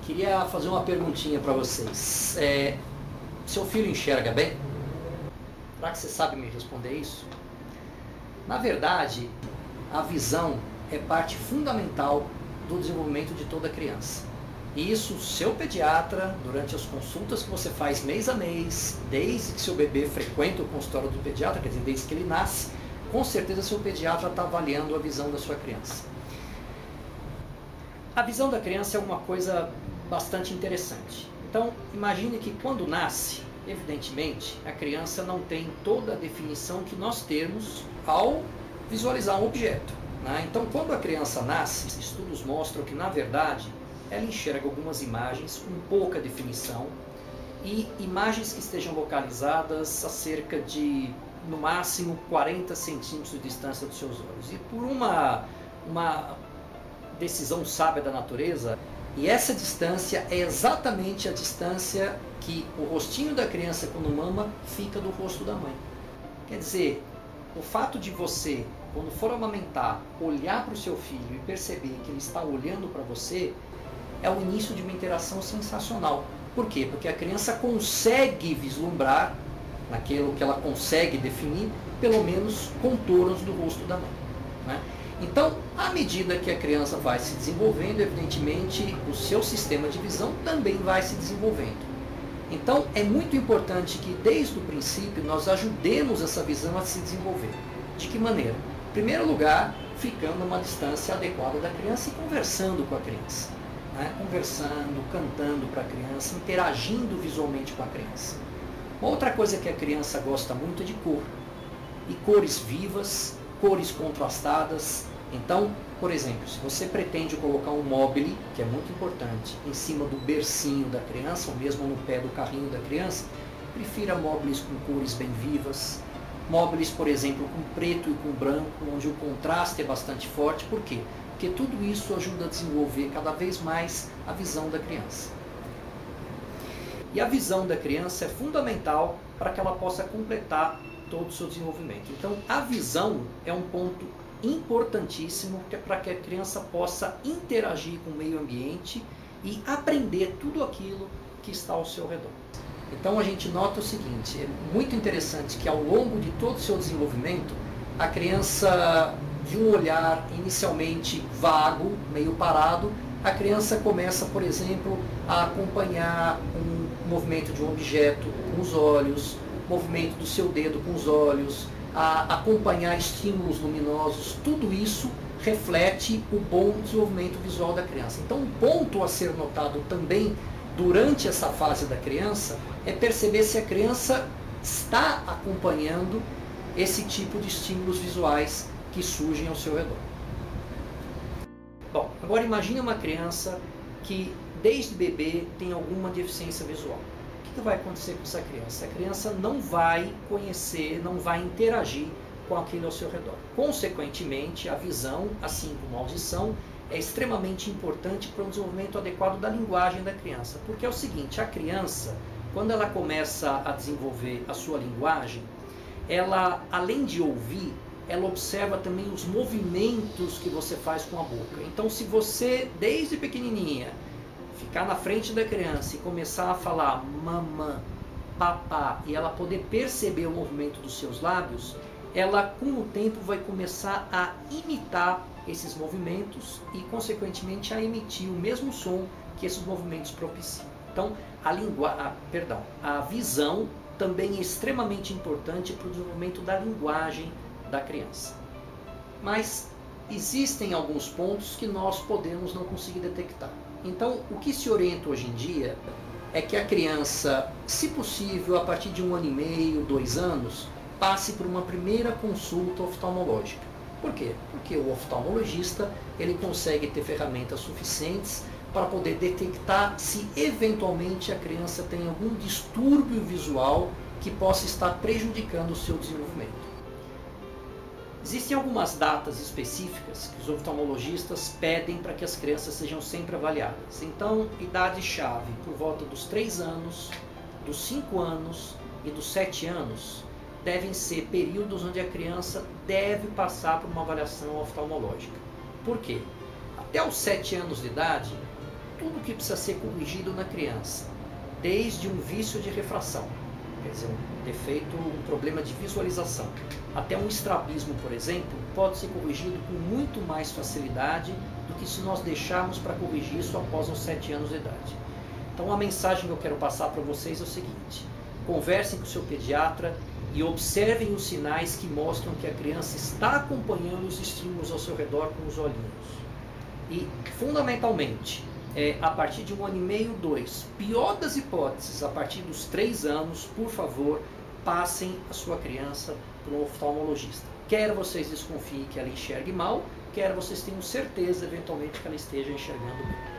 Queria fazer uma perguntinha para vocês. Seu filho enxerga bem? Será que você sabe me responder isso? Na verdade, a visão é parte fundamental do desenvolvimento de toda criança. E isso o seu pediatra, durante as consultas que você faz mês a mês, desde que seu bebê frequenta o consultório do pediatra, quer dizer, desde que ele nasce, com certeza seu pediatra está avaliando a visão da sua criança. A visão da criança é uma coisa bastante interessante. Então, imagine que quando nasce, evidentemente, a criança não tem toda a definição que nós temos ao visualizar um objeto, né? Então, quando a criança nasce, estudos mostram que, na verdade, ela enxerga algumas imagens com pouca definição e imagens que estejam localizadas a cerca de, no máximo, 40 centímetros de distância dos seus olhos. E por uma decisão sábia da natureza, e essa distância é exatamente a distância que o rostinho da criança, quando mama, fica do rosto da mãe. Quer dizer, o fato de você, quando for amamentar, olhar para o seu filho e perceber que ele está olhando para você, é o início de uma interação sensacional. Por quê? Porque a criança consegue vislumbrar, naquilo que ela consegue definir, pelo menos contornos do rosto da mãe, né? Então, à medida que a criança vai se desenvolvendo, evidentemente, o seu sistema de visão também vai se desenvolvendo. Então, é muito importante que, desde o princípio, nós ajudemos essa visão a se desenvolver. De que maneira? Em primeiro lugar, ficando a uma distância adequada da criança e conversando com a criança, né? Conversando, cantando para a criança, interagindo visualmente com a criança. Uma outra coisa que a criança gosta muito é de cor. E cores vivas, cores contrastadas. Então, por exemplo, se você pretende colocar um mobile, que é muito importante, em cima do bercinho da criança, ou mesmo no pé do carrinho da criança, prefira móveis com cores bem vivas. Móveis, por exemplo, com preto e com branco, onde o contraste é bastante forte. Por quê? Porque tudo isso ajuda a desenvolver cada vez mais a visão da criança. E a visão da criança é fundamental para que ela possa completar todo o seu desenvolvimento. Então, a visão é um ponto importantíssimo para que a criança possa interagir com o meio ambiente e aprender tudo aquilo que está ao seu redor. Então, a gente nota o seguinte, é muito interessante que ao longo de todo o seu desenvolvimento, a criança, de um olhar inicialmente vago, meio parado, a criança começa, por exemplo, a acompanhar um movimento de um objeto com os olhos, movimento do seu dedo com os olhos, a acompanhar estímulos luminosos. Tudo isso reflete o bom desenvolvimento visual da criança. Então, um ponto a ser notado também durante essa fase da criança é perceber se a criança está acompanhando esse tipo de estímulos visuais que surgem ao seu redor. Bom, agora imagine uma criança que desde bebê tem alguma deficiência visual. O que vai acontecer com essa criança? A criança não vai conhecer, não vai interagir com aquilo ao seu redor. Consequentemente, a visão, assim como a audição, é extremamente importante para o desenvolvimento adequado da linguagem da criança. Porque é o seguinte, a criança, quando ela começa a desenvolver a sua linguagem, ela, além de ouvir, ela observa também os movimentos que você faz com a boca. Então, se você, desde pequenininha, ficar na frente da criança e começar a falar mamã, papá, e ela poder perceber o movimento dos seus lábios, ela com o tempo vai começar a imitar esses movimentos e consequentemente a emitir o mesmo som que esses movimentos propiciam. Então a visão também é extremamente importante para o desenvolvimento da linguagem da criança. Mas existem alguns pontos que nós podemos não conseguir detectar. Então, o que se orienta hoje em dia é que a criança, se possível, a partir de 1 ano e meio, 2 anos, passe por uma primeira consulta oftalmológica. Por quê? Porque o oftalmologista ele consegue ter ferramentas suficientes para poder detectar se eventualmente a criança tem algum distúrbio visual que possa estar prejudicando o seu desenvolvimento. Existem algumas datas específicas que os oftalmologistas pedem para que as crianças sejam sempre avaliadas. Então, idade-chave por volta dos 3 anos, dos 5 anos e dos 7 anos devem ser períodos onde a criança deve passar por uma avaliação oftalmológica. Por quê? Até os 7 anos de idade, tudo que precisa ser corrigido na criança, desde um vício de refração, quer dizer, um defeito, um problema de visualização, até um estrabismo, por exemplo, pode ser corrigido com muito mais facilidade do que se nós deixarmos para corrigir isso após os 7 anos de idade. Então a mensagem que eu quero passar para vocês é o seguinte: conversem com o seu pediatra e observem os sinais que mostram que a criança está acompanhando os estímulos ao seu redor com os olhinhos. E, fundamentalmente, a partir de 1 ano e meio, 2, pior das hipóteses, a partir dos 3 anos, por favor, passem a sua criança para um oftalmologista. Quer vocês desconfiem que ela enxergue mal, quer vocês tenham certeza, eventualmente, que ela esteja enxergando bem.